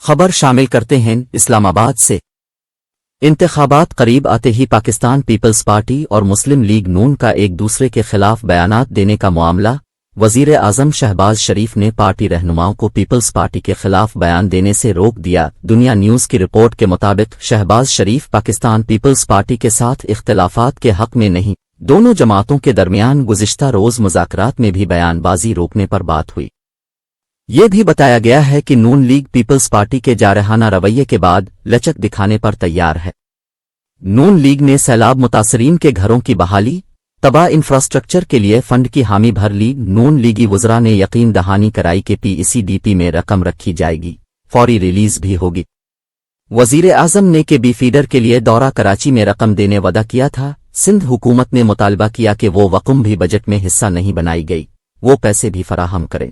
خبر شامل کرتے ہیں اسلام آباد سے۔ انتخابات قریب آتے ہی پاکستان پیپلز پارٹی اور مسلم لیگ نون کا ایک دوسرے کے خلاف بیانات دینے کا معاملہ۔ وزیر اعظم شہباز شریف نے پارٹی رہنماؤں کو پیپلز پارٹی کے خلاف بیان دینے سے روک دیا۔ دنیا نیوز کی رپورٹ کے مطابق شہباز شریف پاکستان پیپلز پارٹی کے ساتھ اختلافات کے حق میں نہیں، دونوں جماعتوں کے درمیان گزشتہ روز مذاکرات میں بھی بیان بازی روکنے پر بات ہوئی۔ یہ بھی بتایا گیا ہے کہ نون لیگ پیپلز پارٹی کے جارحانہ رویے کے بعد لچک دکھانے پر تیار ہے۔ نون لیگ نے سیلاب متاثرین کے گھروں کی بحالی، تباہ انفراسٹرکچر کے لیے فنڈ کی حامی بھر لی۔ نون لیگی وزراء نے یقین دہانی کرائی کہ PECDP میں رقم رکھی جائے گی، فوری ریلیز بھی ہوگی۔ وزیر اعظم نے کہ بی فیڈر کے لیے دورہ کراچی میں رقم دینے وعدہ کیا تھا۔ سندھ حکومت نے مطالبہ کیا کہ وہ رقم بھی بجٹ میں حصہ نہیں بنائی گئی، وہ پیسے بھی فراہم کریں۔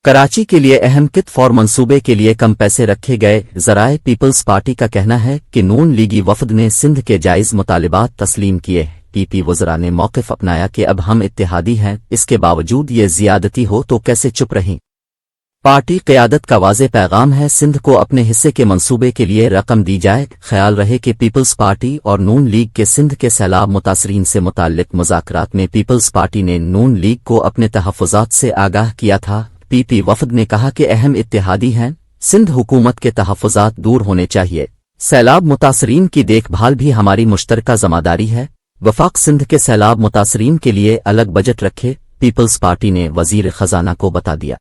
کراچی کے لیے اہم کت فور منصوبے کے لیے کم پیسے رکھے گئے۔ ذرائع پیپلز پارٹی کا کہنا ہے کہ نون لیگی وفد نے سندھ کے جائز مطالبات تسلیم کیے۔ PP وزراء نے موقف اپنایا کہ اب ہم اتحادی ہیں، اس کے باوجود یہ زیادتی ہو تو کیسے چپ رہیں۔ پارٹی قیادت کا واضح پیغام ہے، سندھ کو اپنے حصے کے منصوبے کے لیے رقم دی جائے۔ خیال رہے کہ پیپلز پارٹی اور نون لیگ کے سندھ کے سیلاب متاثرین سے متعلق مذاکرات میں پیپلز پارٹی نے نون لیگ کو اپنے تحفظات سے آگاہ کیا تھا۔ PP وفد نے کہا کہ اہم اتحادی ہیں، سندھ حکومت کے تحفظات دور ہونے چاہیے، سیلاب متاثرین کی دیکھ بھال بھی ہماری مشترکہ ذمہ داری ہے۔ وفاق سندھ کے سیلاب متاثرین کے لیے الگ بجٹ رکھے، پیپلز پارٹی نے وزیر خزانہ کو بتا دیا۔